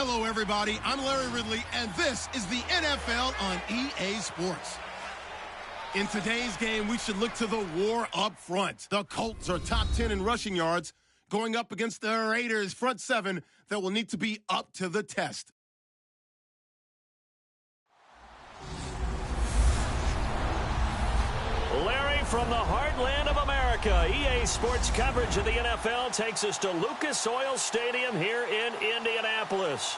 Hello, everybody. I'm Larry Ridley, and this is the NFL on EA Sports. In today's game, we should look to the war up front. The Colts are top 10 in rushing yards, going up against the Raiders' front seven that will need to be up to the test. Larry, from the heartland of America, EA Sports coverage of the NFL takes us to Lucas Oil Stadium here in Indianapolis.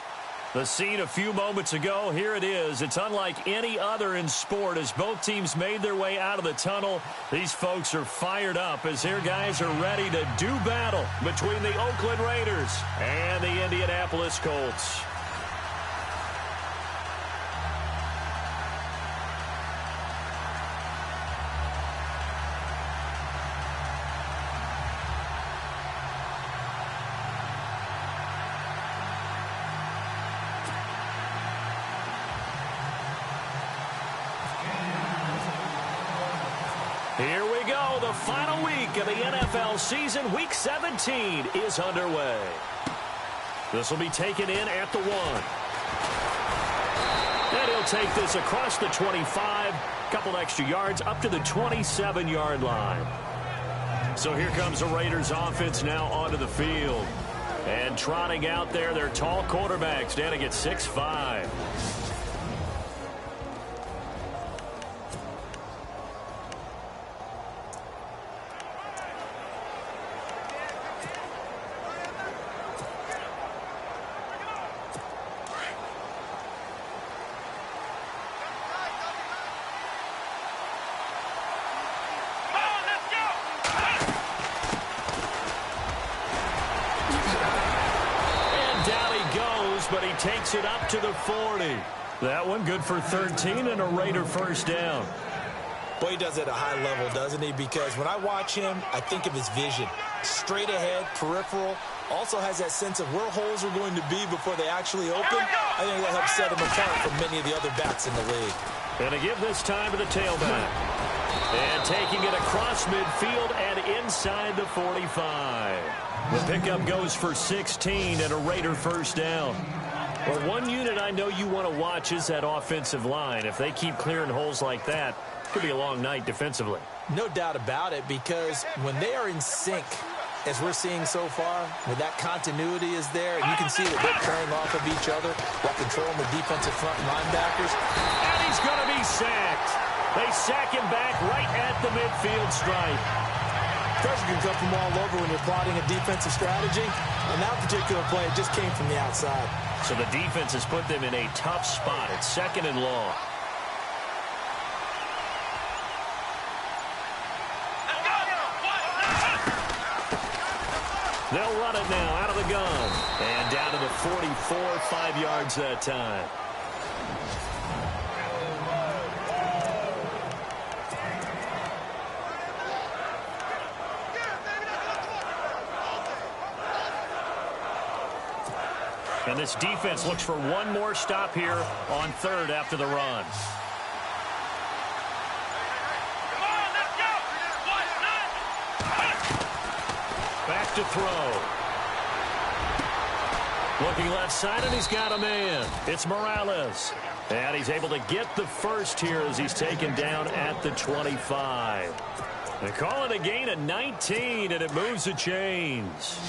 The scene a few moments ago, here it is. It's unlike any other in sport as both teams made their way out of the tunnel. These folks are fired up as their guys are ready to do battle between the Oakland Raiders and the Indianapolis Colts. Here we go. The final week of the NFL season. Week 17 is underway. This will be taken in at the 1. And he'll take this across the 25. Couple extra yards up to the 27-yard line. So here comes the Raiders offense now onto the field. And trotting out there, their tall quarterback standing at 6'5". But he takes it up to the 40. That one good for 13 and a Raider first down. Boy, he does it at a high level, doesn't he? Because when I watch him, I think of his vision. Straight ahead, peripheral. Also has that sense of where holes are going to be before they actually open. I think that helps set him apart from many of the other backs in the league. And to give this time to the tailback. And taking it across midfield and inside the 45. The pickup goes for 16 and a Raider first down. Well, one unit I know you want to watch is that offensive line. If they keep clearing holes like that, it could be a long night defensively. No doubt about it, because when they are in sync, as we're seeing so far, when that continuity is there, and you can see that they're playing off of each other while controlling the defensive front linebackers. And he's going to be sacked. They sack him back right at the midfield stripe. Pressure can come from all over when you're plotting a defensive strategy. On that particular play, it just came from the outside. So the defense has put them in a tough spot. It's 2nd and long. They'll run it now out of the gun. And down to the 44, 5 yards that time. And this defense looks for one more stop here on 3rd after the run. Back to throw. Looking left side, and he's got a man. It's Morales. And he's able to get the first here as he's taken down at the 25. They call it a gain of 19, and it moves the chains.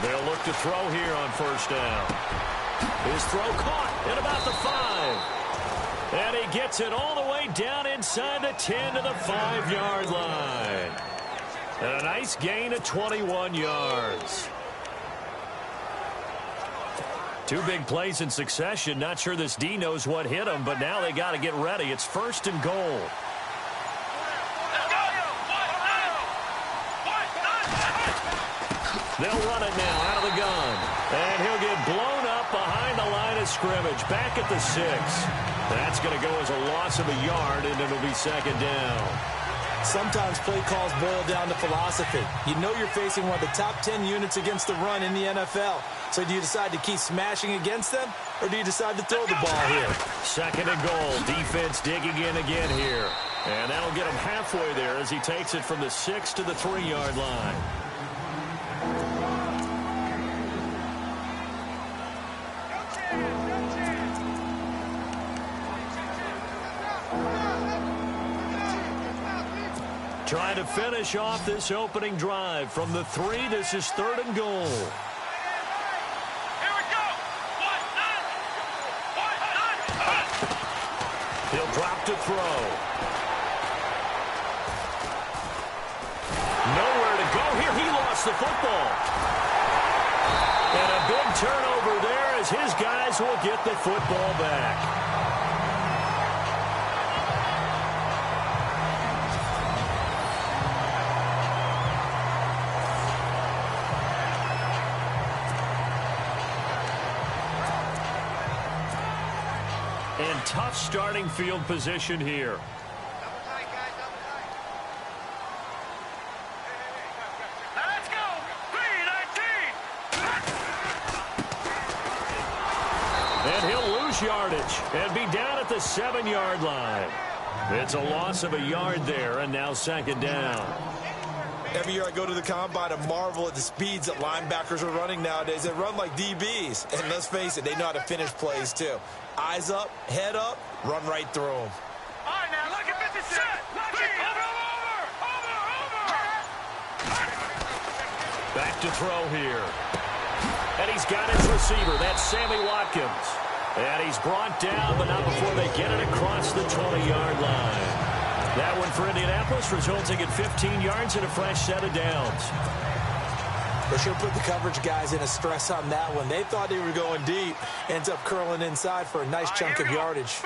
They'll look to throw here on first down. His throw caught at about the 5. And he gets it all the way down inside the 10 to the 5-yard line. And a nice gain of 21 yards. 2 big plays in succession. Not sure this D knows what hit him, but now they got to get ready. It's 1st and goal. They'll run it now out of the gun. And he'll get blown up behind the line of scrimmage. Back at the 6. That's going to go as a loss of a yard, and it'll be 2nd down. Sometimes play calls boil down to philosophy. You know you're facing one of the top 10 units against the run in the NFL. So do you decide to keep smashing against them, or do you decide to throw the ball here? 2nd and goal. Defense digging in again here. And that'll get him halfway there as he takes it from the 6 to the 3-yard line. Trying to finish off this opening drive from the 3. This is 3rd and goal. Here we go. He'll drop to throw. Nowhere to go here. He lost the football. And a big turnover there as his guys will get the football back. And tough starting field position here. Let's go. 3-19. And he'll lose yardage and be down at the 7-yard line. It's a loss of a yard there, and now 2nd down. Every year I go to the combine and marvel at the speeds that linebackers are running nowadays. They run like DBs. And let's face it, they know how to finish plays too. Eyes up, head up, run right through them. All right, now look at 57. Back to throw here. And he's got his receiver. That's Sammy Watkins. And he's brought down, but not before they get it across the 20-yard line. That one for Indianapolis, resulting in 15 yards and a fresh set of downs. They should put the coverage guys in a stress on that one. They thought they were going deep. Ends up curling inside for a nice chunk of yardage.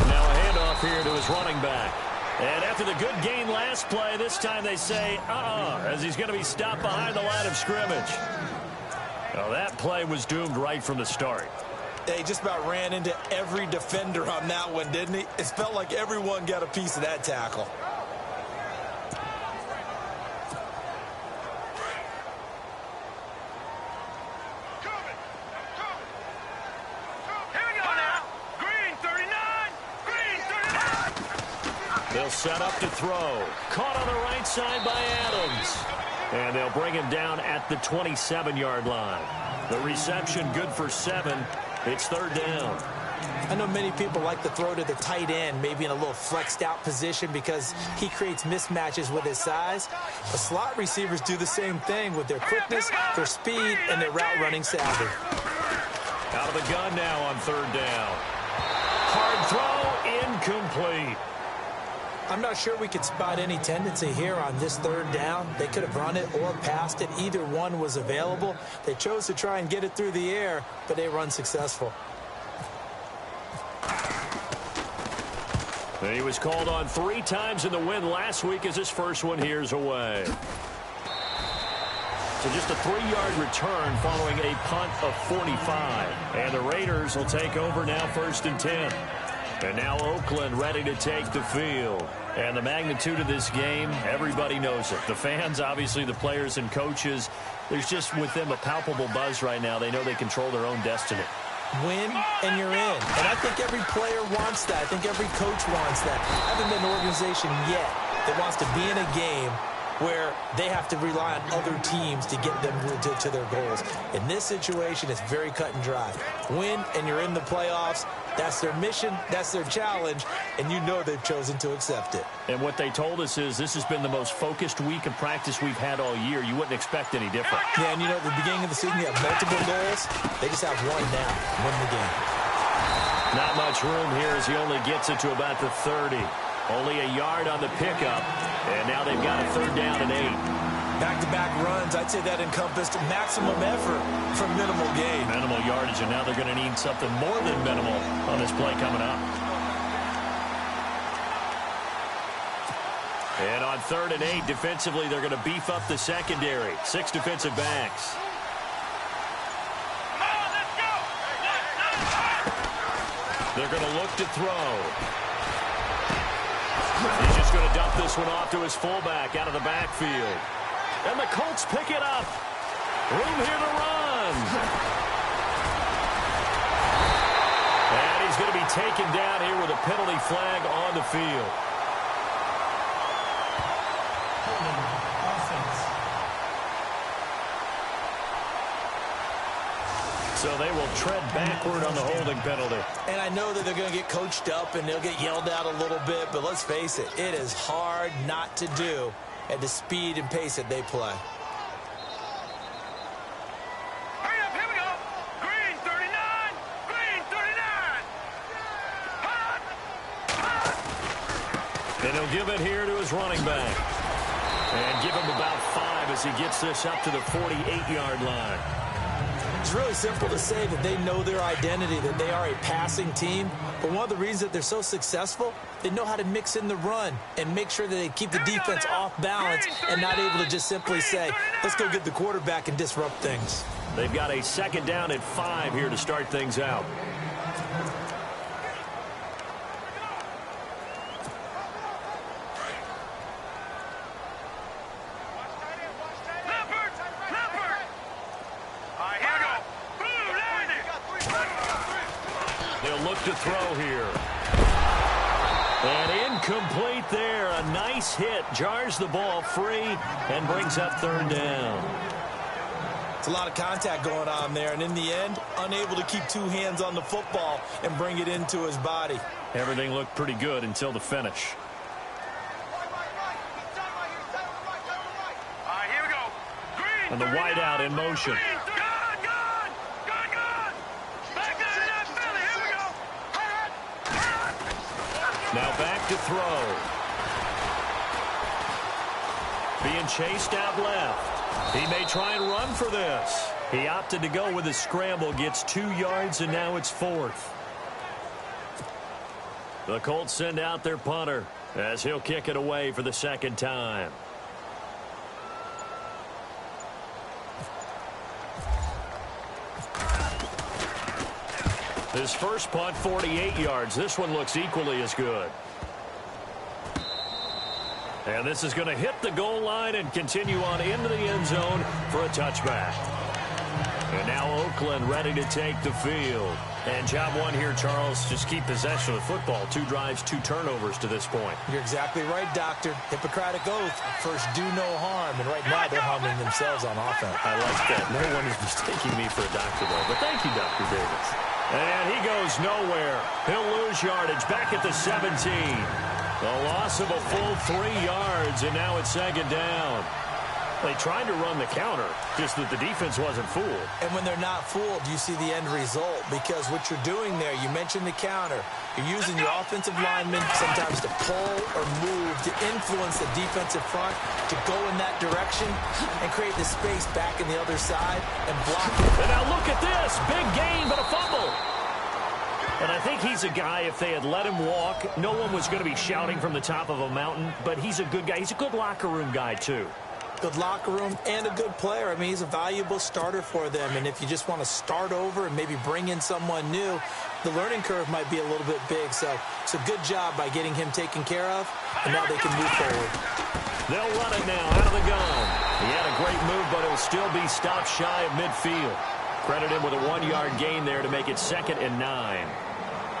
Now a handoff here to his running back. And after the good gain last play, this time they say, as he's going to be stopped behind the line of scrimmage. Now that play was doomed right from the start. They just about ran into every defender on that one, didn't he? It felt like everyone got a piece of that tackle. Here we go now. Green 39. Green 39. They'll set up to throw. Caught on the right side by Adams. And they'll bring him down at the 27-yard line. The reception good for 7. It's 3rd down. I know many people like to throw to the tight end, maybe in a little flexed out position because he creates mismatches with his size. The slot receivers do the same thing with their quickness, their speed, and their route running savvy. Out of the gun now on 3rd down. Hard throw, incomplete. I'm not sure we could spot any tendency here on this 3rd down. They could have run it or passed it. Either one was available. They chose to try and get it through the air, but they were unsuccessful. He was called on 3 times in the win last week as his first one here's away. So just a 3-yard return following a punt of 45. And the Raiders will take over now 1st and 10. And now Oakland ready to take the field. And the magnitude of this game, everybody knows it. The fans, obviously the players and coaches, there's just with them a palpable buzz right now. They know they control their own destiny. Win and you're in. And I think every player wants that. I think every coach wants that. I haven't been an organization yet that wants to be in a game where they have to rely on other teams to get them to their goals. In this situation, it's very cut and dry. Win and you're in the playoffs. That's their mission, that's their challenge, and you know they've chosen to accept it. And what they told us is this has been the most focused week of practice we've had all year. You wouldn't expect any different. Yeah, and you know, at the beginning of the season, you have multiple goals. They just have one now, win the game. Not much room here as he only gets it to about the 30. Only a yard on the pickup, and now they've got a 3rd down and 8. Back-to-back runs, I'd say that encompassed maximum effort for minimal gain. Minimal yardage, and now they're going to need something more than minimal on this play coming up. And on 3rd and 8, defensively, they're going to beef up the secondary. 6 defensive backs. Come on, let's go. They're going to look to throw. He's just going to dump this one off to his fullback out of the backfield. And the Colts pick it up. Room here to run. And he's He's going to be taken down here with a penalty flag on the field. So they will tread backward on the holding penalty. And I know that they're going to get coached up and they'll get yelled at a little bit, but let's face it, it is hard not to do at the speed and pace that they play. Hurry up, here we go. Green 39, green 39. Hot, hot. And he'll give it here to his running back. And give him about 5 as he gets this up to the 48-yard line. It's really simple to say that they know their identity, that they are a passing team. But one of the reasons that they're so successful, they know how to mix in the run and make sure that they keep the defense off balance and not able to just simply say, let's go get the quarterback and disrupt things. They've got a 2nd down at 5 here to start things out. To throw here. And incomplete there. A nice hit. Jars the ball free and brings up 3rd down. It's a lot of contact going on there, and in the end, unable to keep 2 hands on the football and bring it into his body. Everything looked pretty good until the finish. All right, here we go. Green And the wideout in motion. Now back to throw. Being chased out left. He may try and run for this. He opted to go with a scramble, gets 2 yards, and now it's 4th. The Colts send out their punter as he'll kick it away for the 2nd time. His first punt, 48 yards. This one looks equally as good. And this is going to hit the goal line and continue on into the end zone for a touchback. And now Oakland ready to take the field. And job 1 here, Charles, just keep possession of the football. 2 drives, 2 turnovers to this point. You're exactly right, Doctor. Hippocratic oath. First, do no harm. And right now, they're harming themselves on offense. I like that. No one is mistaking me for a doctor, though. But thank you, Dr. Davis. And he goes nowhere. He'll lose yardage back at the 17. The loss of a full 3 yards, and now it's 2nd down. They tried to run the counter, just that the defense wasn't fooled. And when they're not fooled, you see the end result, because what you're doing there, you mentioned the counter. You're using your offensive linemen sometimes to pull or move to influence the defensive front to go in that direction and create the space back in the other side and block it. And now look at this. Big gain, but a fumble. And I think he's a guy, if they had let him walk, no one was going to be shouting from the top of a mountain, but he's a good guy. He's a good locker room guy, too. Good locker room and a good player. I mean, he's a valuable starter for them. And if you just want to start over and maybe bring in someone new, the learning curve might be a little bit big. So it's a good job by getting him taken care of, and now they can move forward. They'll run it now out of the gun. He had a great move, but it'll still be stopped shy of midfield. Credit him with a 1-yard gain there to make it 2nd and 9.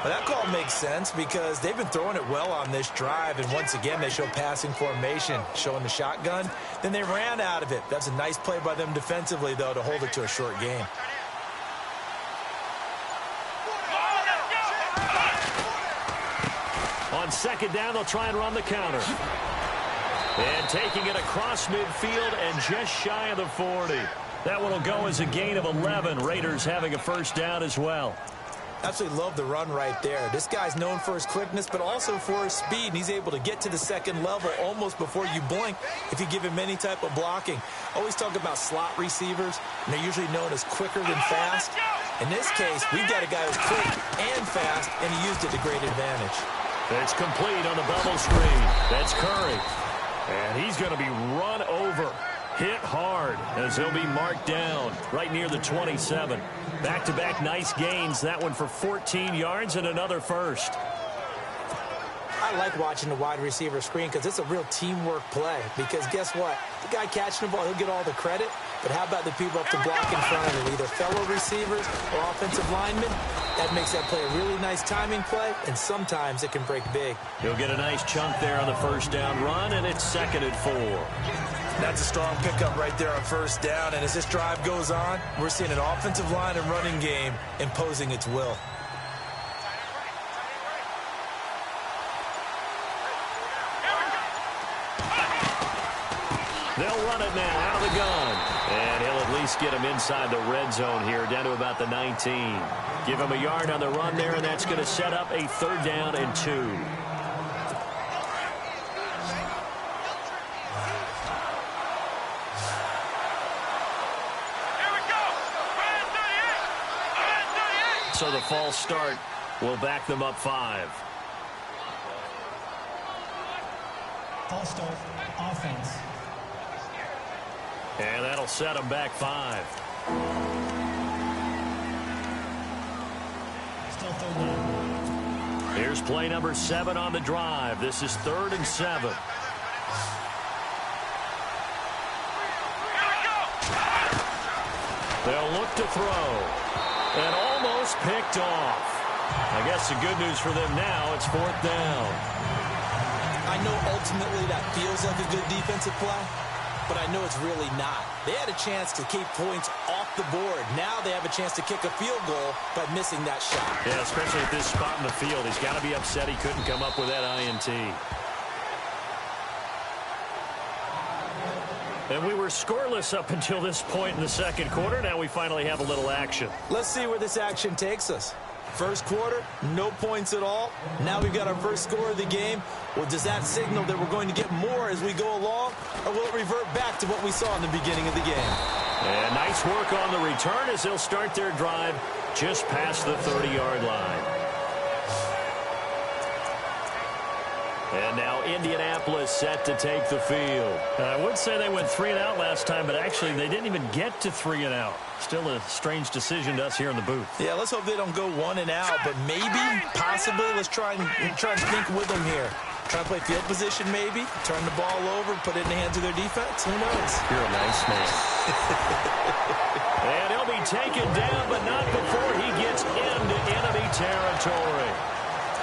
Well, that call makes sense because they've been throwing it well on this drive, and once again they show passing formation, showing the shotgun. Then they ran out of it. That's a nice play by them defensively, though, to hold it to a short game. On 2nd down, they'll try and run the counter. And taking it across midfield and just shy of the 40. That one will go as a gain of 11. Raiders having a 1st down as well. Absolutely love the run right there. This guy's known for his quickness, but also for his speed. And he's able to get to the 2nd level almost before you blink if you give him any type of blocking. Always talk about slot receivers, and they're usually known as quicker than fast. In this case, we've got a guy who's quick and fast, and he used it to great advantage. It's complete on the bubble screen. That's Curry. And he's going to be run over. Hit hard as he'll be marked down right near the 27. Back-to-back nice gains. That one for 14 yards and another 1st. I like watching the wide receiver screen because it's a real teamwork play. Because guess what? The guy catching the ball, he'll get all the credit. But how about the people up to block in front of him, either fellow receivers or offensive linemen? That makes that play a really nice timing play, and sometimes it can break big. He'll get a nice chunk there on the first down run, and it's 2nd and 4. That's a strong pickup right there on first down, and as this drive goes on, we're seeing an offensive line and running game imposing its will. They'll run it now out of the gun. And he'll at least get him inside the red zone here, down to about the 19. Give him a yard on the run there, and that's going to set up a 3rd down and 2. So the false start will back them up 5. False start, offense. And that'll set them back 5. Still 3rd down. Here's play number 7 on the drive. This is 3rd and 7. They'll look to throw. And almost picked off. I guess the good news for them now, it's 4th down. I know ultimately that feels like a good defensive play, but I know it's really not. They had a chance to keep points off the board. Now they have a chance to kick a field goal by missing that shot. Yeah, especially at this spot in the field. He's got to be upset he couldn't come up with that INT. And we were scoreless up until this point in the 2nd quarter. Now we finally have a little action. Let's see where this action takes us. First quarter, no points at all. Now we've got our first score of the game. Well, does that signal that we're going to get more as we go along? Or will it revert back to what we saw in the beginning of the game? And nice work on the return as they'll start their drive just past the 30-yard line. And now Indianapolis set to take the field. I would say they went 3 and out last time, but actually they didn't even get to 3 and out. Still a strange decision to us here in the booth. Yeah, let's hope they don't go 1 and out, but maybe, possibly, let's try and think with them here. Try to play field position maybe, turn the ball over, put it in the hands of their defense. Who knows? You're a nice man. And he'll be taken down, but not before he gets into enemy territory.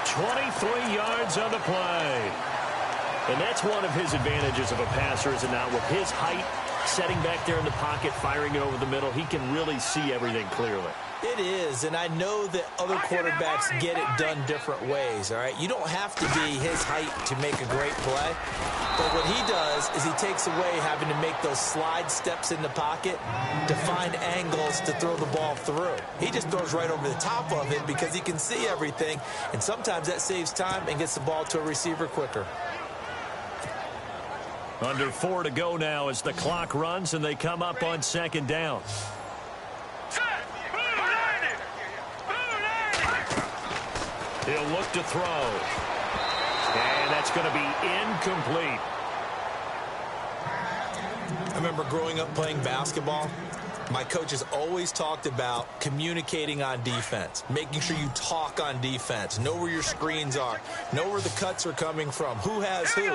23 yards on the play. And that's one of his advantages of a passer, is it not? With his height, setting back there in the pocket, firing it over the middle, he can really see everything clearly. It is, and I know that other quarterbacks get it done different ways, all right? You don't have to be his height to make a great play. But what he does is he takes away having to make those slide steps in the pocket to find angles to throw the ball through. He just throws right over the top of it because he can see everything, and sometimes that saves time and gets the ball to a receiver quicker. Under 4 to go now as the clock runs and they come up on 2nd down. He'll look to throw. And that's going to be incomplete. I remember growing up playing basketball. My coaches always talked about communicating on defense, making sure you talk on defense, know where your screens are, know where the cuts are coming from, who has who.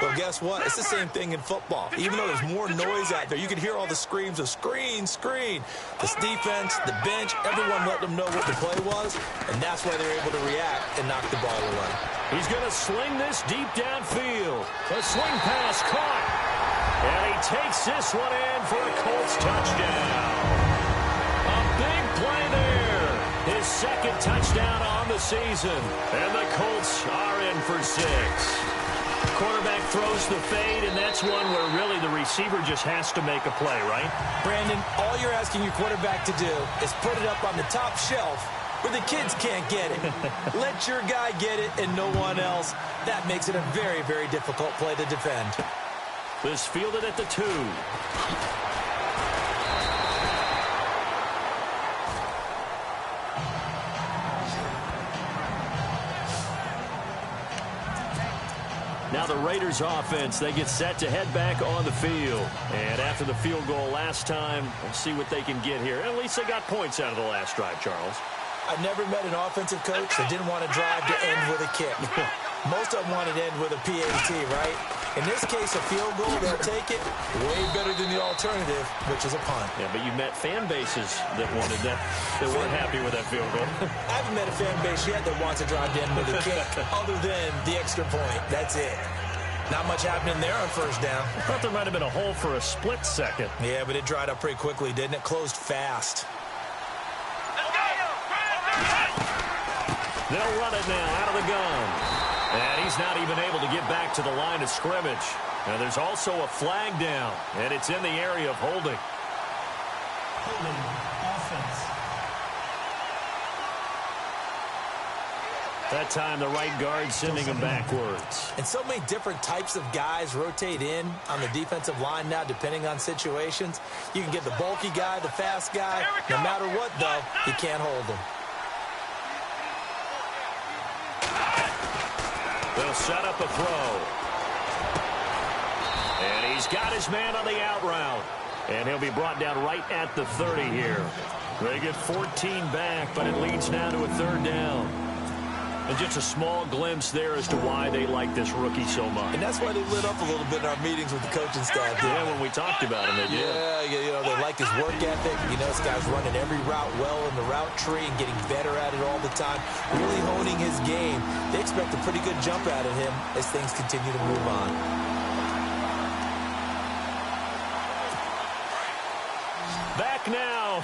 Well, guess what? It's the same thing in football. Even though there's more noise out there, you can hear all the screams of screen, screen. This defense, the bench, everyone let them know what the play was, and that's why they're able to react and knock the ball away. He's going to sling this deep downfield. A swing pass caught. And he takes this one in for a Colts touchdown. A big play there. His 2nd touchdown on the season. And the Colts are in for 6. Quarterback throws the fade, and that's one where really the receiver just has to make a play, right? Brandon, all you're asking your quarterback to do is put it up on the top shelf where the kids can't get it. Let your guy get it and no one else. That makes it a very, very difficult play to defend. This fielded at the 2. Now the Raiders offense, they get set to head back on the field. And after the field goal last time, we'll see what they can get here. At least they got points out of the last drive, Charles. I've never met an offensive coach that didn't want to drive to end with a kick. Most of them wanted to end with a PAT, right? In this case, a field goal, they'll take it. Way better than the alternative, which is a punt. Yeah, but you met fan bases that wanted that weren't happy with that field goal. I haven't met a fan base yet that wants to drive in with a kick other than the extra point. That's it. Not much happening there on first down. I thought there might have been a hole for a split second. Yeah, but it dried up pretty quickly, didn't it? Closed fast. They'll run it now out of the gun. And he's not even able to get back to the line of scrimmage. Now there's also a flag down, and it's in the area of holding. Holding offense. That time the right guard sending him backwards. And so many different types of guys rotate in on the defensive line now, depending on situations. You can get the bulky guy, the fast guy. No matter what, though, you can't hold him. They'll set up a throw. And he's got his man on the out route. And he'll be brought down right at the 30 here. They get 14 back, but it leads now to a third down. And just a small glimpse there as to why they like this rookie so much. And that's why they lit up a little bit in our meetings with the coaching staff. Yeah, when we talked about him, they did. Yeah, you know, they like his work ethic. You know, this guy's running every route well in the route tree and getting better at it all the time, really honing his game. They expect a pretty good jump out of him as things continue to move on. Back now.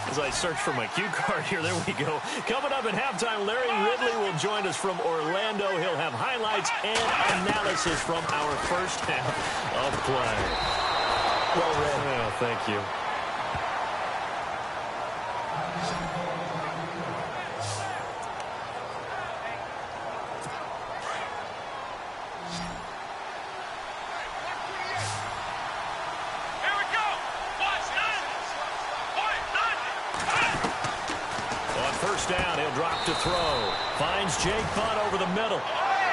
As I search for my cue card here, there we go. Coming up at halftime, Larry Ridley will join us from Orlando. He'll have highlights and analysis from our first half of play. Well read. Well, thank you. Down, he'll drop to throw. Finds Jake Butt over the middle.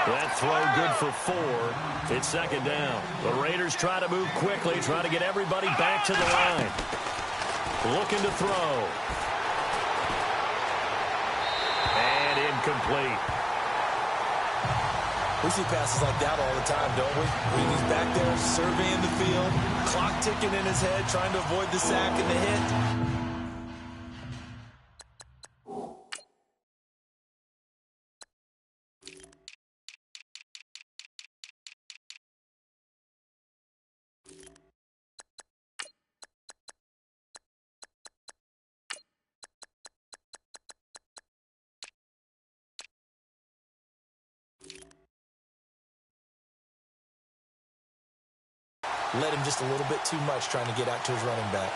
That throw good for 4. It's second down. The Raiders try to move quickly, try to get everybody back to the line. Looking to throw. And incomplete. We see passes like that all the time, don't we? He's back there surveying the field, clock ticking in his head, trying to avoid the sack and the hit. Led him just a little bit too much trying to get out to his running back.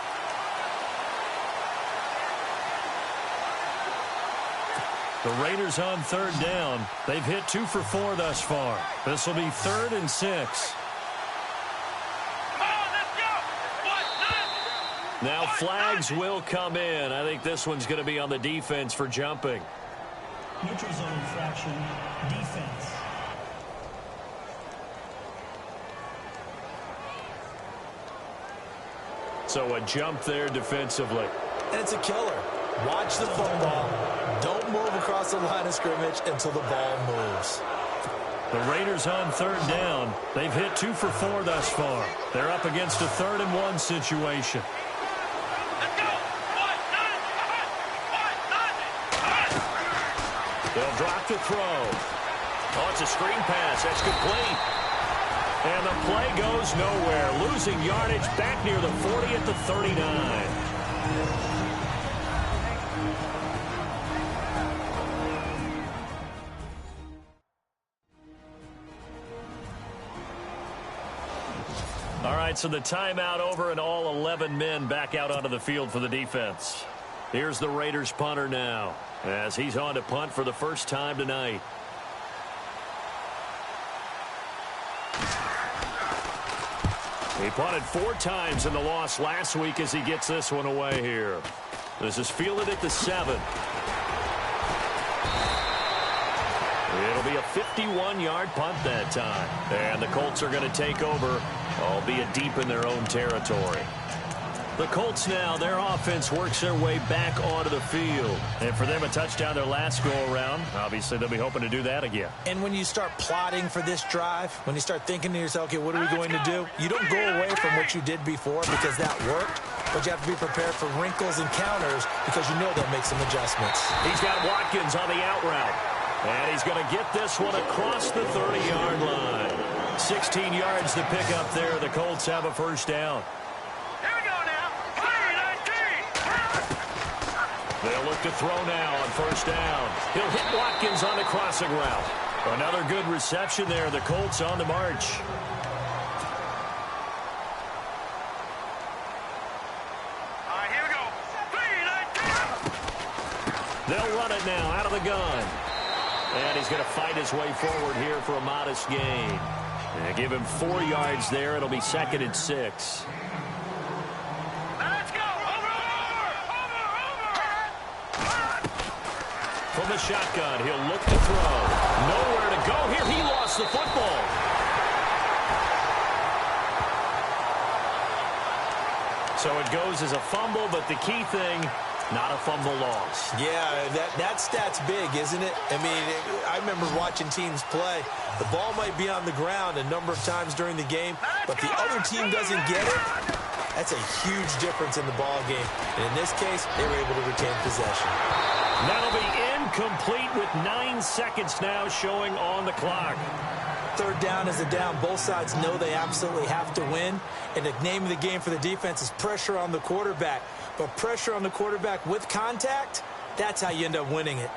The Raiders on third down. They've hit 2 for 4 thus far. This will be 3rd and 6. Now flags will come in. I think this one's going to be on the defense for jumping. Neutral zone infraction, defense. So a jump there defensively. And it's a killer. Watch the football. Don't move across the line of scrimmage until the ball moves. The Raiders on third down. They've hit 2 for 4 thus far. They're up against a 3rd and 1 situation. They'll drop to throw. Oh, it's a screen pass. That's complete. And the play goes nowhere. Losing yardage back near the 40 at the 39. All right, so the timeout over and all 11 men back out onto the field for the defense. Here's the Raiders punter now as he's on to punt for the first time tonight. He punted 4 times in the loss last week as he gets this one away here. This is fielded at the 7. It'll be a 51-yard punt that time. And the Colts are going to take over, albeit deep in their own territory. The Colts now, their offense works their way back onto the field. And for them, a touchdown their last go-around. Obviously, they'll be hoping to do that again. And when you start plotting for this drive, when you start thinking to yourself, okay, what are we going to do? You don't go away from what you did before because that worked, but you have to be prepared for wrinkles and counters because you know they'll make some adjustments. He's got Watkins on the out route. And he's going to get this one across the 30-yard line. 16 yards to pick up there. The Colts have a first down. Here we go now. 3-19. They'll look to throw now on first down. He'll hit Watkins on the crossing route. Another good reception there. The Colts on the march. All right, here we go. 3-19. They'll run it now out of the gun. And he's going to fight his way forward here for a modest gain. And give him 4 yards there. It'll be 2nd and 6. Let's go. Over. From the shotgun, he'll look to throw. Nowhere to go here. He lost the football. So it goes as a fumble, but the key thing, not a fumble loss. Yeah, that stat's big, isn't it? I mean, I remember watching teams play. The ball might be on the ground a number of times during the game, but the other team doesn't get it. That's a huge difference in the ball game. And in this case, they were able to retain possession. That'll be incomplete with 9 seconds now showing on the clock. Third down is a down. Both sides know they absolutely have to win. And the name of the game for the defense is pressure on the quarterback. But pressure on the quarterback with contact, that's how you end up winning it.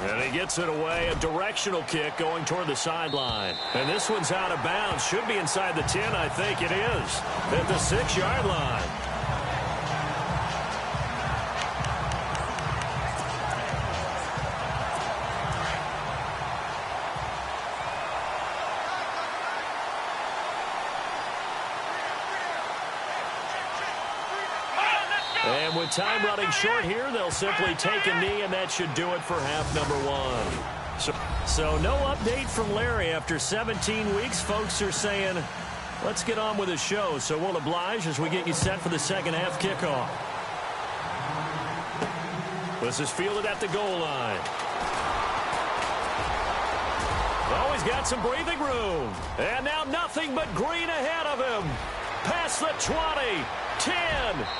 And he gets it away, a directional kick going toward the sideline. And this one's out of bounds. Should be inside the 10, I think it is. At the 6-yard line. And with time running short here, they'll simply take a knee, and that should do it for half number 1. So no update from Larry. After 17 weeks, folks are saying, let's get on with the show. So we'll oblige as we get you set for the second half kickoff. This is fielded at the goal line. Always got some breathing room. And now nothing but green ahead of him. Past the 20. 10,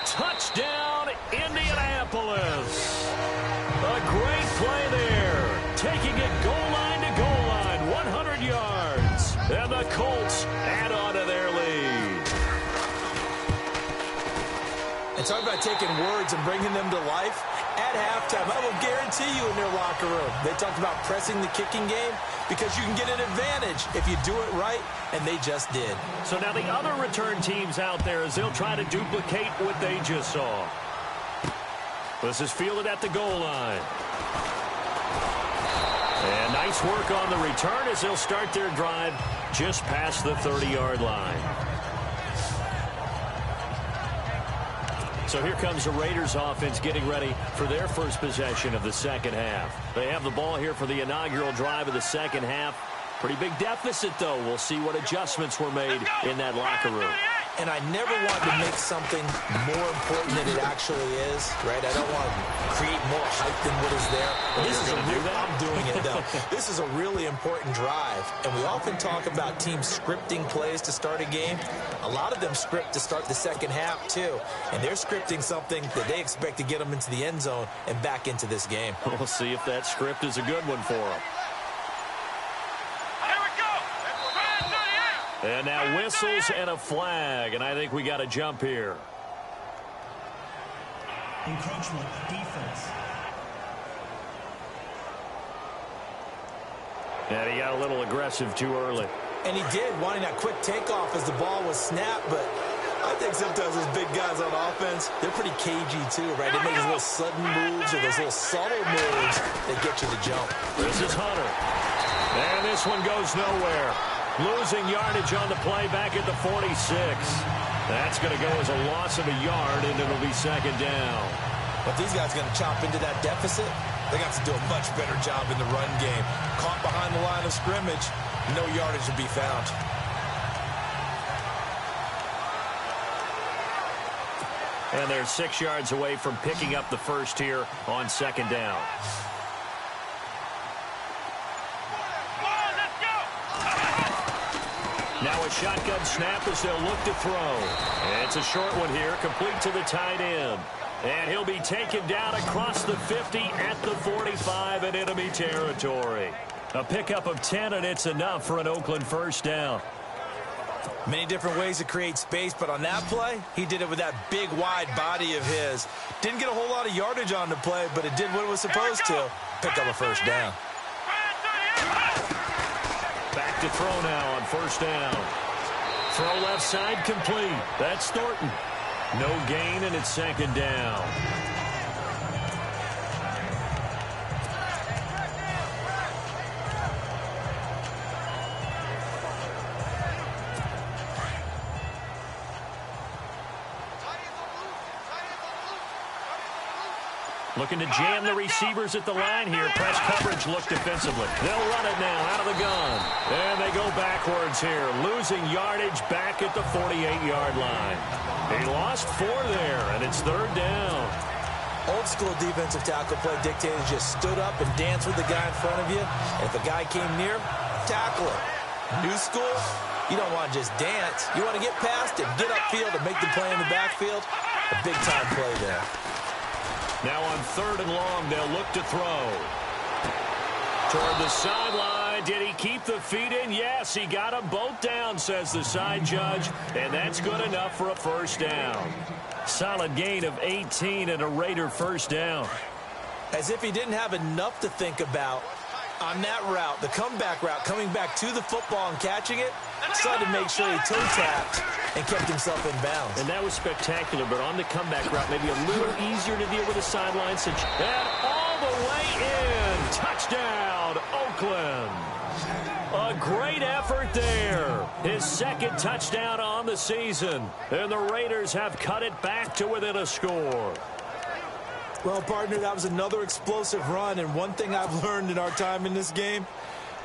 touchdown, Indianapolis. A great play there. Taking it goal line to goal line, 100 yards. And the Colts add on to their lead. And talk about taking words and bringing them to life. At halftime, I will guarantee you in their locker room, they talked about pressing the kicking game because you can get an advantage if you do it right, and they just did. So now the other return teams out there as they'll try to duplicate what they just saw. This is fielded at the goal line. And nice work on the return as they'll start their drive just past the 30-yard line. So here comes the Raiders offense getting ready for their first possession of the second half. They have the ball here for the inaugural drive of the second half. Pretty big deficit, though. We'll see what adjustments were made in that locker room. And I never want to make something more important than it actually is, right? I don't want to create more hype than what is there. But this is I'm doing it, though. This is a really important drive. And we often talk about teams scripting plays to start a game. A lot of them script to start the second half, too. And they're scripting something that they expect to get them into the end zone and back into this game. We'll see if that script is a good one for them. And now whistles and a flag, and I think we got a jump here. Encroachment, defense. And he got a little aggressive too early. And he did, wanting that quick takeoff as the ball was snapped, but I think sometimes those big guys on offense, they're pretty cagey too, right? They make those little sudden moves or those little subtle moves that get you to jump. This is Hunter. And this one goes nowhere. Losing yardage on the play back at the 46. That's going to go as a loss of a yard, and it'll be second down. But these guys are going to chop into that deficit. They got to do a much better job in the run game. Caught behind the line of scrimmage, no yardage to be found. And they're 6 yards away from picking up the first here on second down. Now a shotgun snap as they'll look to throw. It's a short one here, complete to the tight end. And he'll be taken down across the 50 at the 45 in enemy territory. A pickup of 10, and it's enough for an Oakland first down. Many different ways to create space, but on that play, he did it with that big, wide body of his. Didn't get a whole lot of yardage on the play, but it did what it was supposed to. Pick up a first down. Back to throw now on first down. Throw left side complete. That's Thornton. No gain, and it's second down. Looking to jam the receivers at the line here. Press coverage look defensively. They'll run it now out of the gun. And they go backwards here. Losing yardage back at the 48-yard line. He lost 4 there, and it's third down. Old school defensive tackle play dictated just stood up and danced with the guy in front of you. And if a guy came near, tackle him. New school, you don't want to just dance. You want to get past him, get upfield, and make the play in the backfield. A big-time play there. Now on third and long, they'll look to throw. Toward the sideline. Did he keep the feet in? Yes, he got them both down, says the side judge. And that's good enough for a first down. Solid gain of 18 and a Raider first down. As if he didn't have enough to think about on that route, the comeback route, coming back to the football and catching it, decided to make sure he toe-tapped and kept himself in bounds. And that was spectacular, but on the comeback route, maybe a little easier to deal with the sideline. And all the way in. Touchdown, Oakland. A great effort there. His second touchdown on the season. And the Raiders have cut it back to within a score. Well, partner, that was another explosive run, and one thing I've learned in our time in this game,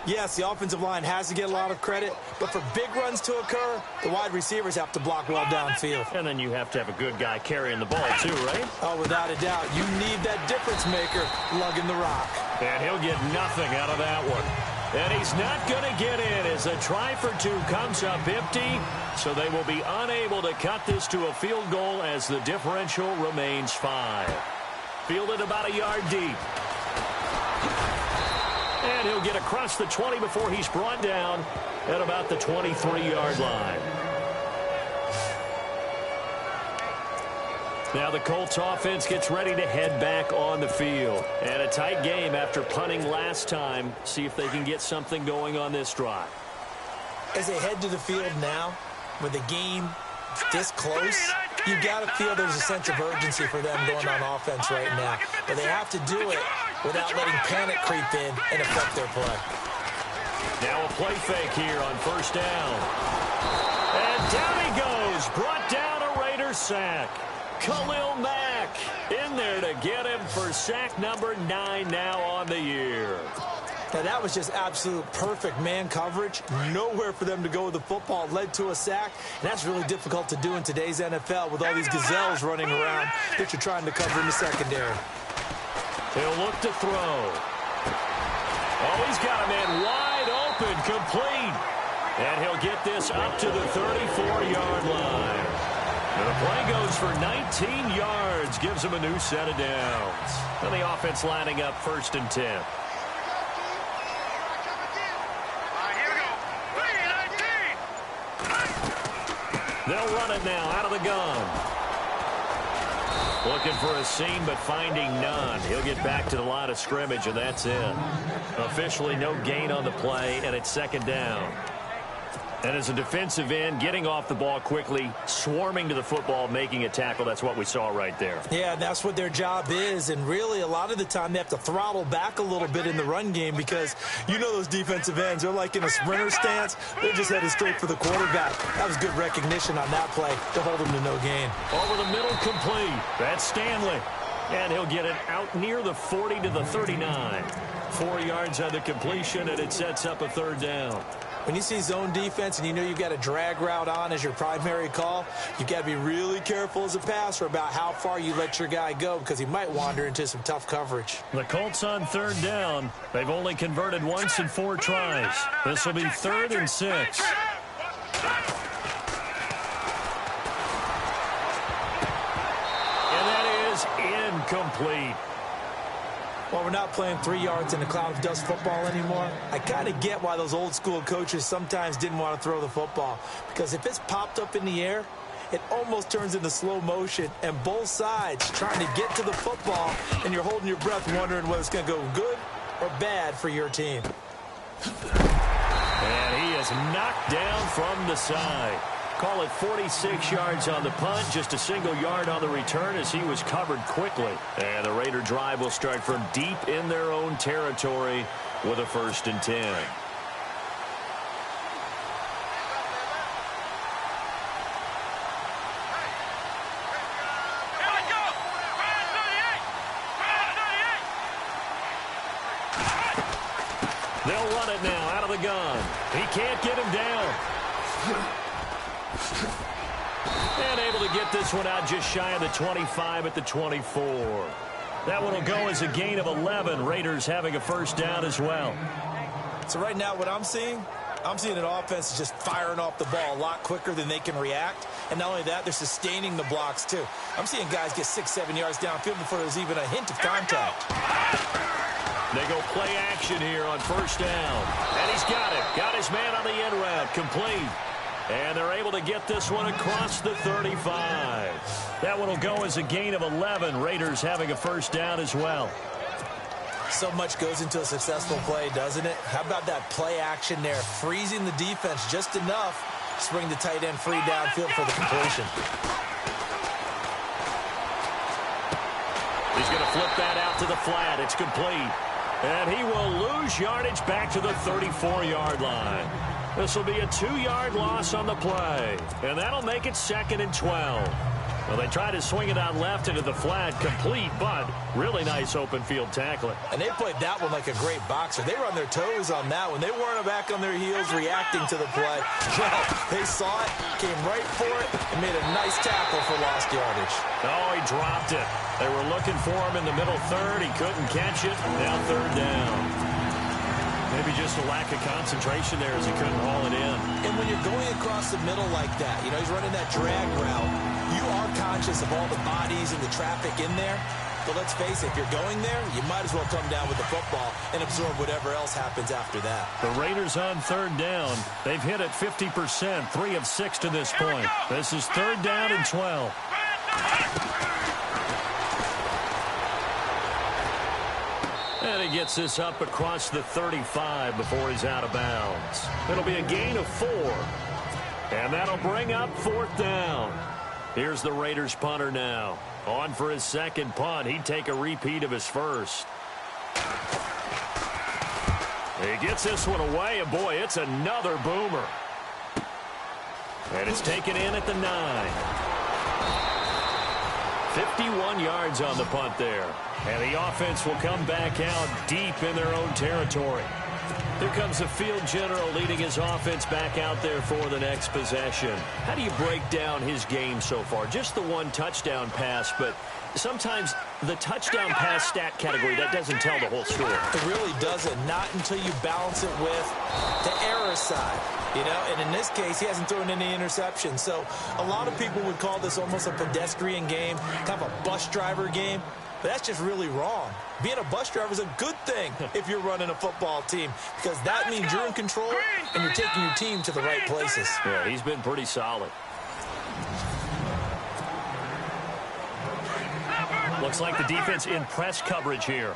yes, the offensive line has to get a lot of credit, but for big runs to occur, the wide receivers have to block well downfield. And then you have to have a good guy carrying the ball too, right? Oh, without a doubt. You need that difference maker lugging the rock. And he'll get nothing out of that one. And he's not going to get in as a try for 2 comes up empty, so they will be unable to cut this to a field goal as the differential remains 5. Fielded about a yard deep. And he'll get across the 20 before he's brought down at about the 23-yard line. Now the Colts offense gets ready to head back on the field. And a tight game after punting last time. See if they can get something going on this drive. As they head to the field now, with the game this close, you've got to feel there's a sense of urgency for them going on offense right now. But they have to do it without letting panic creep in and affect their play. Now a play fake here on first down. And down he goes. Brought down a Raider sack. Khalil Mack in there to get him for sack number 9 now on the year. Now, that was just absolute perfect man coverage. Nowhere for them to go with the football. Led to a sack. And that's really difficult to do in today's NFL with all these gazelles running around that you're trying to cover in the secondary. He'll look to throw. Oh, he's got a man wide open, complete. And he'll get this up to the 34-yard line. And the play goes for 19 yards. Gives him a new set of downs. And the offense lining up 1st and 10. They'll run it now out of the gun. Looking for a seam, but finding none. He'll get back to the line of scrimmage, and that's it. Officially no gain on the play, and it's second down. And as a defensive end, getting off the ball quickly, swarming to the football, making a tackle, that's what we saw right there. Yeah, that's what their job is. And really, a lot of the time, they have to throttle back a little bit in the run game because you know those defensive ends, they're like in a sprinter stance. They're just headed straight for the quarterback. That was good recognition on that play to hold them to no gain. Over the middle, complete. That's Stanley. And he'll get it out near the 40 to the 39. 4 yards on the completion, and it sets up a third down. When you see zone defense and you know you've got a drag route on as your primary call, you've got to be really careful as a passer about how far you let your guy go because he might wander into some tough coverage. The Colts on third down. They've only converted once in 4 tries. This will be 3rd and 6. And that is incomplete. Well, we're not playing 3 yards in a cloud of dust football anymore. I kind of get why those old school coaches sometimes didn't want to throw the football. Because if it's popped up in the air, it almost turns into slow motion. And both sides trying to get to the football, and you're holding your breath wondering whether it's going to go good or bad for your team. And he is knocked down from the side. Call it 46 yards on the punt, just a single yard on the return as he was covered quickly. And the Raider drive will start from deep in their own territory with a 1st and 10. They'll run it now out of the gun. He can't get him down. And able to get this one out just shy of the 25 at the 24. That one will go as a gain of 11. Raiders having a 1st down as well. So right now what I'm seeing an offense just firing off the ball a lot quicker than they can react. And not only that, they're sustaining the blocks too. I'm seeing guys get 6-7 yards downfield before there's even a hint of contact. They go play action here on 1st down. And he's got it. Got his man on the end route. Complete. And they're able to get this one across the 35. That one will go as a gain of 11. Raiders having a 1st down as well. So much goes into a successful play, doesn't it? How about that play action there? Freezing the defense just enough to bring the tight end free downfield for the completion. He's going to flip that out to the flat. It's complete. And he will lose yardage back to the 34-yard line. This will be a 2-yard loss on the play. And that'll make it 2nd and 12. Well, they try to swing it out left into the flat, complete, but really nice open field tackling. And they played that one like a great boxer. They were on their toes on that one. They weren't back on their heels reacting to the play. Well, they saw it, came right for it, and made a nice tackle for lost yardage. Oh, he dropped it. They were looking for him in the middle third. He couldn't catch it. Now 3rd down. Maybe just a lack of concentration there as he couldn't haul it in. And when you're going across the middle like that, you know, he's running that drag route, you are conscious of all the bodies and the traffic in there. But let's face it, if you're going there, you might as well come down with the football and absorb whatever else happens after that. The Raiders on 3rd down. They've hit it 50%, 3 of 6 to this point. This is 3rd down and 12. And he gets this up across the 35 before he's out of bounds. It'll be a gain of 4. And that'll bring up 4th down. Here's the Raiders punter now. On for his 2nd punt. He'd take a repeat of his 1st. He gets this one away, and boy, it's another boomer. And it's taken in at the 9. 51 yards on the punt there. And the offense will come back out deep in their own territory. Here comes the field general leading his offense back out there for the next possession. How do you break down his game so far? Just the 1 touchdown pass, but sometimes the touchdown pass stat category, that doesn't tell the whole story. It really doesn't, not until you balance it with the error side. You know, and in this case, he hasn't thrown any interceptions. So a lot of people would call this almost a pedestrian game, kind of a bus driver game. But that's just really wrong. Being a bus driver is a good thing if you're running a football team, because that means you're in control and you're taking your team to the right places. Yeah, he's been pretty solid. Looks like the defense in press coverage here.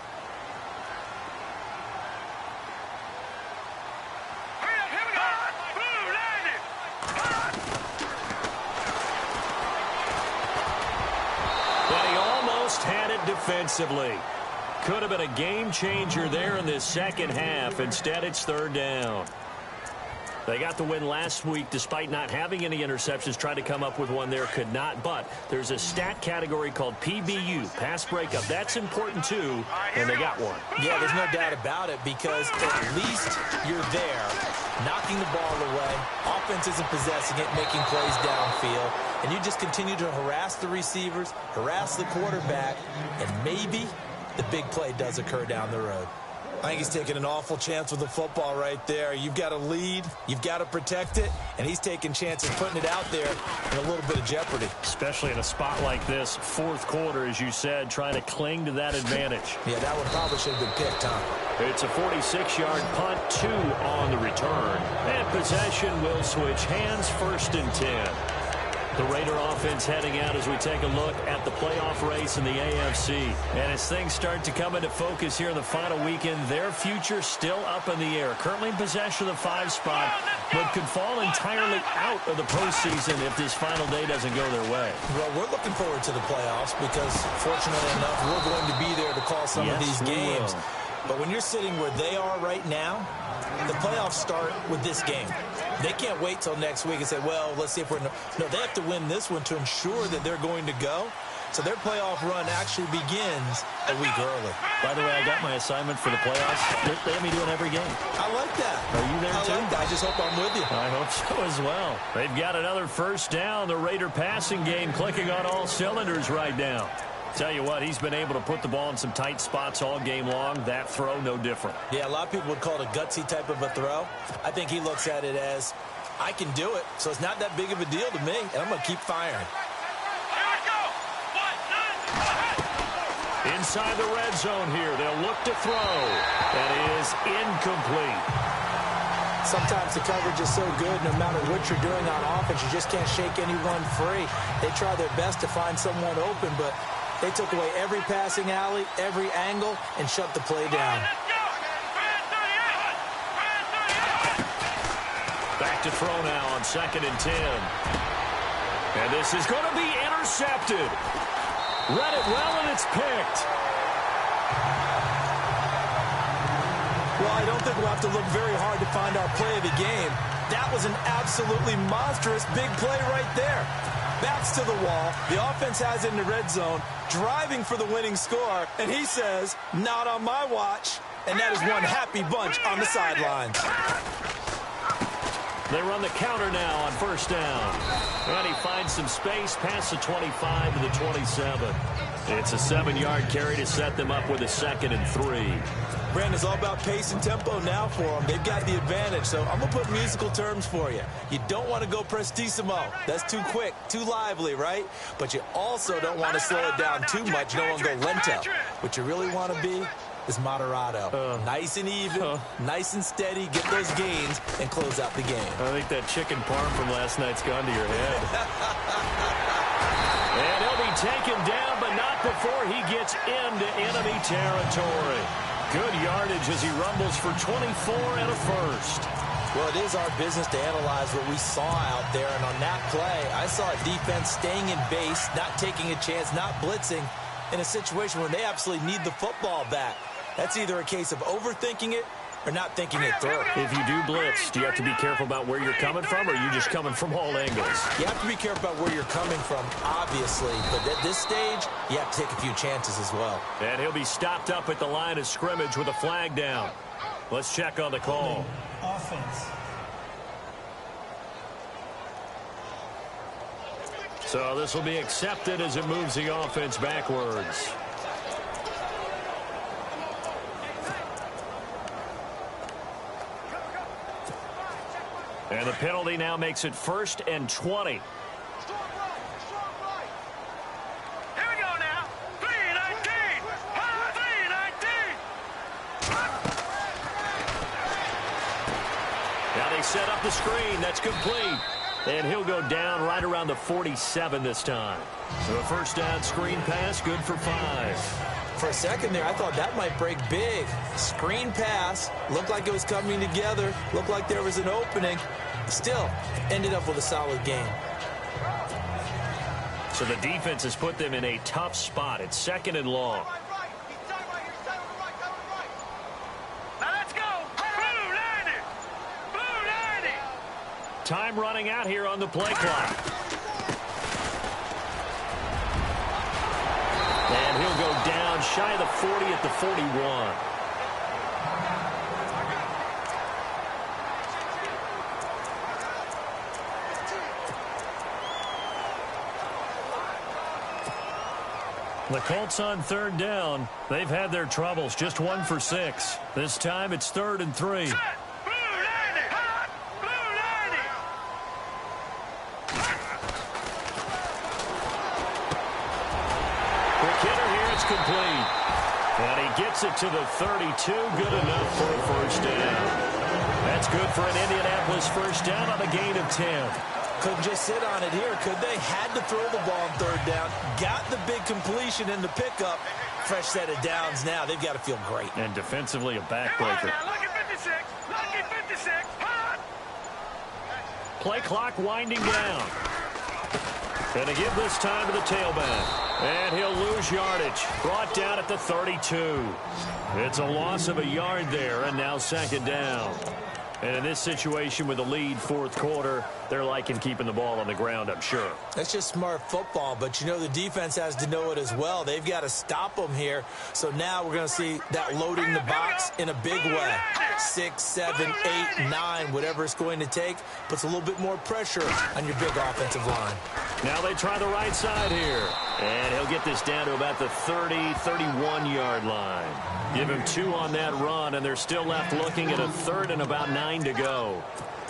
Had it defensively. Could have been a game changer there in this second half. Instead, it's 3rd down. They got the win last week despite not having any interceptions. Tried to come up with one there, could not. But there's a stat category called PBU, pass breakup. That's important too, and they got one. Yeah, there's no doubt about it, because at least you're there, knocking the ball away. Offense isn't possessing it, making plays downfield. And you just continue to harass the receivers, harass the quarterback, and maybe the big play does occur down the road. I think he's taking an awful chance with the football right there. You've got to lead, you've got to protect it, and he's taking chances putting it out there in a little bit of jeopardy. Especially in a spot like this, fourth quarter, as you said, trying to cling to that advantage. Yeah, that one probably should have been picked, huh? It's a 46-yard punt, 2 on the return. And possession will switch hands, 1st and 10. The Raider offense heading out as we take a look at the playoff race in the AFC. And as things start to come into focus here in the final weekend, their future still up in the air. Currently in possession of the 5 spot, but could fall entirely out of the postseason if this final day doesn't go their way. Well, we're looking forward to the playoffs because, fortunately enough, we're going to be there to call some of these games. But when you're sitting where they are right now, the playoffs start with this game. They can't wait till next week and say, well, let's see if we're... No, they have to win this one to ensure that they're going to go. So their playoff run actually begins a week early. By the way, I got my assignment for the playoffs. They have me doing every game. I like that. Are you there, too? I like that. I just hope I'm with you. I hope so as well. They've got another first down. The Raider passing game clicking on all cylinders right now. Tell you what, he's been able to put the ball in some tight spots all game long. That throw, no different. Yeah, a lot of people would call it a gutsy type of a throw. I think he looks at it as, I can do it, so it's not that big of a deal to me, and I'm going to keep firing. Inside the red zone here, they'll look to throw. That is incomplete. Sometimes the coverage is so good, no matter what you're doing on offense, you just can't shake anyone free. They try their best to find someone open, but they took away every passing alley, every angle, and shut the play down. Back to throw now on 2nd and 10. And this is going to be intercepted. Read it well, and it's picked. Well, I don't think we'll have to look very hard to find our play of the game. That was an absolutely monstrous big play right there. Backs to the wall. The offense has it in the red zone, driving for the winning score. And he says, not on my watch. And that is one happy bunch on the sidelines. They run the counter now on 1st down. And he finds some space past the 25 to the 27. It's a 7-yard carry to set them up with a 2nd and 3. Brandon, it's all about pace and tempo now for them. They've got the advantage, so I'm going to put musical terms for you. You don't want to go prestissimo. That's too quick, too lively, right? But you also don't want to slow it down too much. You don't want to go lento. What you really want to be is moderato. Nice and even, nice and steady, get those gains, and close out the game. I think that chicken parm from last night's gone to your head. And he'll be taken down, but not before he gets into enemy territory. Good yardage as he rumbles for 24 and a first. Well, it is our business to analyze what we saw out there, and on that play, I saw a defense staying in base, not taking a chance, not blitzing, in a situation where they absolutely need the football back. That's either a case of overthinking it or not thinking it through. If you do blitz, do you have to be careful about where you're coming from, or are you just coming from all angles? You have to be careful about where you're coming from, obviously, but at this stage, you have to take a few chances as well. And he'll be stopped up at the line of scrimmage with a flag down. Let's check on the call. Offense. So this will be accepted as it moves the offense backwards. And the penalty now makes it 1st and 20. Here we go now. 3-19. 3-19. Now they set up the screen. That's complete. And he'll go down right around the 47 this time. So a 1st down screen pass, good for 5. For a second there, I thought that might break big. Screen pass, looked like it was coming together, looked like there was an opening. Still, ended up with a solid game. So the defense has put them in a tough spot. It's 2nd and long. Now let's go. Blue 90. Blue 90. time running out here on the play clock. And he'll go down shy of the 40 at the 41. The Colts on third down. They've had their troubles. Just 1 for 6. This time it's 3rd and 3. Blue 90! Hot! Blue 90! Quick hitter here. It's complete. And he gets it to the 32. Good enough for a first down. That's good for an Indianapolis first down on a gain of 10. Couldn't just sit on it here, could they? Had to throw the ball on third down. Got the big completion in the pickup. Fresh set of downs now. They've got to feel great. And defensively a backbreaker. Lucky 56! Lucky 56! Hot! Play clock winding down. And to give this time to the tailback. And he'll lose yardage. Brought down at the 32. It's a loss of a yard there, and now 2nd down. And in this situation with the lead 4th quarter, they're liking keeping the ball on the ground, I'm sure. That's just smart football, but you know the defense has to know it as well. They've got to stop them here. So now we're going to see that loading the box in a big way. 6, 7, 8, 9, whatever it's going to take, puts a little bit more pressure on your big offensive line. Now they try the right side here. And he'll get this down to about the 30, 31-yard line. Give him 2 on that run, and they're still left looking at a 3rd and about 9 to go.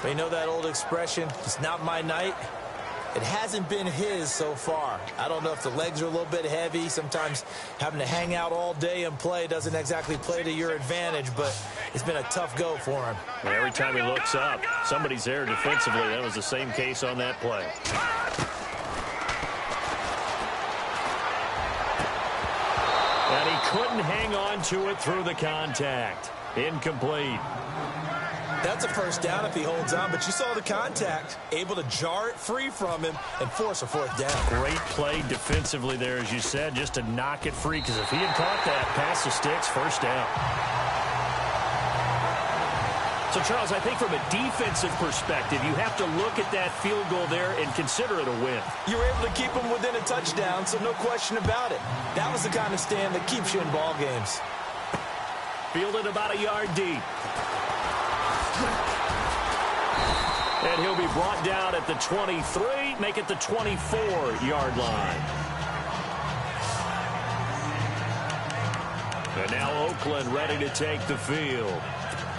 You know that old expression, it's not my night? It hasn't been his so far. I don't know if the legs are a little bit heavy. Sometimes having to hang out all day and play doesn't exactly play to your advantage, but it's been a tough go for him. And every time he looks up, somebody's there defensively. That was the same case on that play. And he couldn't hang on to it through the contact. Incomplete. That's a first down if he holds on, but you saw the contact. Able to jar it free from him and force a 4th down. Great play defensively there, as you said, just to knock it free, because if he had caught that, past the sticks, first down. So, Charles, I think from a defensive perspective, you have to look at that field goal there and consider it a win. You were able to keep him within a touchdown, so no question about it. That was the kind of stand that keeps you in ball games. Fielded about a yard deep. And he'll be brought down at the 23, make it the 24-yard line. And now Oakland ready to take the field.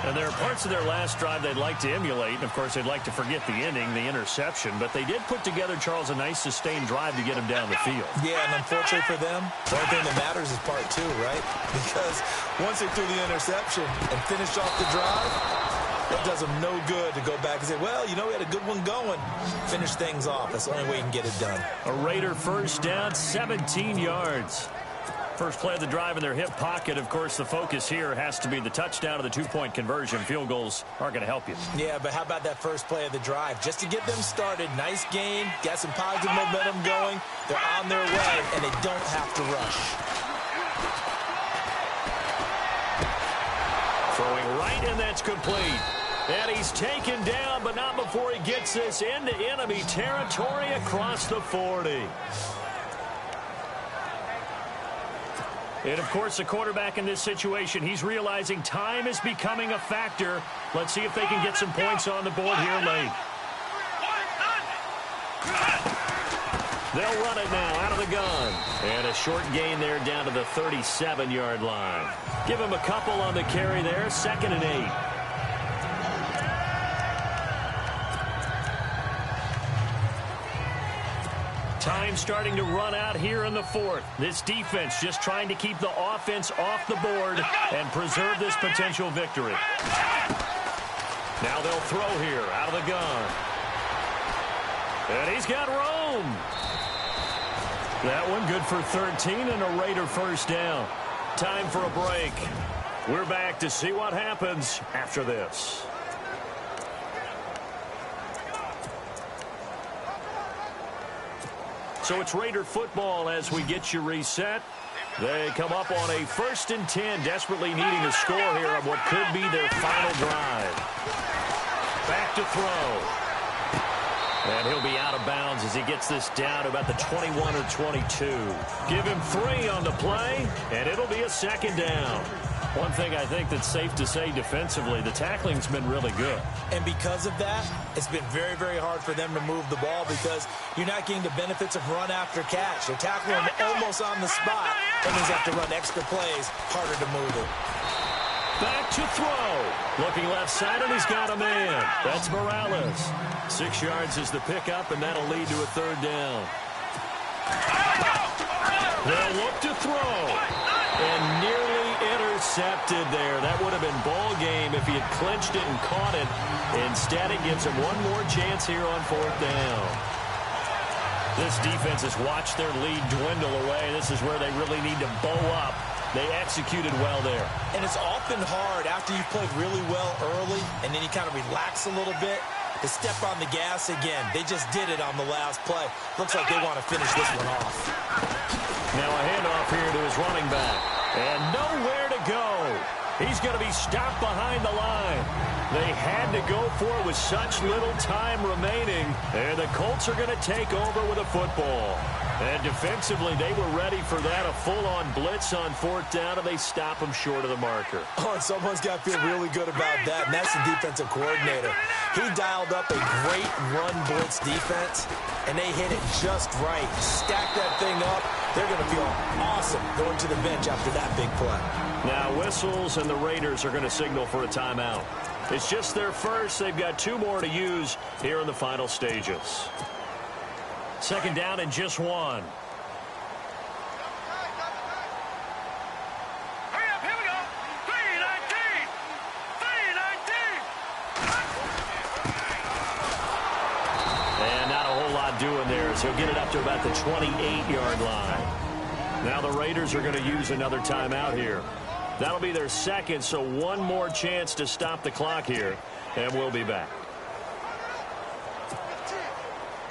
And there are parts of their last drive they'd like to emulate. And, of course, they'd like to forget the ending, the interception. But they did put together, Charles, a nice sustained drive to get him down the field. Yeah, and unfortunately for them, the only thing that matters is part 2, right? Because once they threw the interception and finished off the drive, that does them no good to go back and say, well, you know, we had a good one going. Finish things off. That's the only way you can get it done. A Raider first down, 17 yards. First play of the drive in their hip pocket. Of course, the focus here has to be the touchdown of the 2-point conversion. Field goals aren't going to help you. Yeah, but how about that first play of the drive? Just to get them started, nice gain, got some positive momentum going. They're on their way, and they don't have to rush. Throwing right, and that's complete. And he's taken down, but not before he gets this into enemy territory across the 40. And, of course, the quarterback in this situation, he's realizing time is becoming a factor. Let's see if they can get some points on the board here late. They'll run it now out of the gun. And a short gain there down to the 37-yard line. Give him a couple on the carry there, 2nd and 8. Time starting to run out here in the 4th. This defense just trying to keep the offense off the board and preserve this potential victory. Now they'll throw here out of the gun. And he's got room. That one good for 13 and a Raider first down. Time for a break. We're back to see what happens after this. So it's Raider football as we get you reset. They come up on a 1st and 10, desperately needing a score here on what could be their final drive. Back to throw. And he'll be out of bounds as he gets this down to about the 21 or 22. Give him 3 on the play, and it'll be a second down. One thing I think that's safe to say defensively, the tackling's been really good. And because of that, it's been very, very hard for them to move the ball because you're not getting the benefits of run after catch. They're tackling him almost on the spot. That means they have to run extra plays, harder to move it. Back to throw. Looking left side, and he's got a man. That's Morales. 6 yards is the pickup, and that'll lead to a third down. They'll look to throw. And nearly intercepted there. That would have been ball game if he had clinched it and caught it. Instead, it gives him one more chance here on 4th down. This defense has watched their lead dwindle away. This is where they really need to bow up. They executed well there. And it's often hard after you've played really well early and then you kind of relax a little bit to step on the gas again. They just did it on the last play. Looks like they want to finish this one off. Now a handoff here to his running back. And nowhere to go. He's going to be stopped behind the line. They had to go for it with such little time remaining. And the Colts are going to take over with a football. And defensively, they were ready for that, a full-on blitz on 4th down, and they stop him short of the marker. Oh, and someone's got to feel really good about that, and that's the defensive coordinator. He dialed up a great run blitz defense, and they hit it just right. Stack that thing up. They're going to feel awesome going to the bench after that big play. Now whistles, and the Raiders are going to signal for a timeout. It's just their first. They've got 2 more to use here in the final stages. 2nd down and just 1. Hurry up, here we go. 3-19. 3-19. And not a whole lot doing there as he'll get it up to about the 28-yard line. Now the Raiders are going to use another timeout here. That'll be their second, so one more chance to stop the clock here, and we'll be back.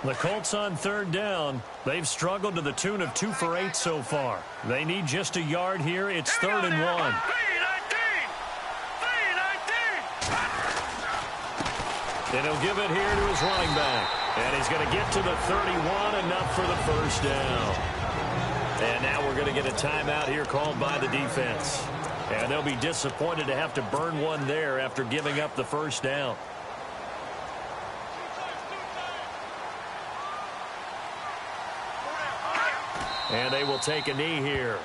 The Colts on 3rd down. They've struggled to the tune of 2 for 8 so far. They need just a yard here. It's 3rd and 1. 3-19. And he'll give it here to his running back. And he's going to get to the 31, enough for the first down. And now we're going to get a timeout here called by the defense. And they'll be disappointed to have to burn one there after giving up the first down. And they will take a knee here.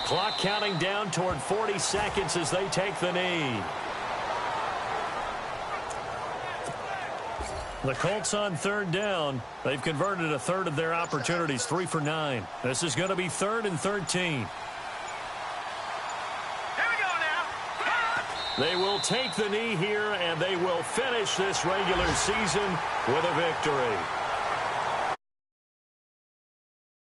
Clock counting down toward 40 seconds as they take the knee. The Colts on 3rd down. They've converted a third of their opportunities, 3 for 9. This is going to be 3rd and 13. Here we go now. They will take the knee here, and they will finish this regular season with a victory.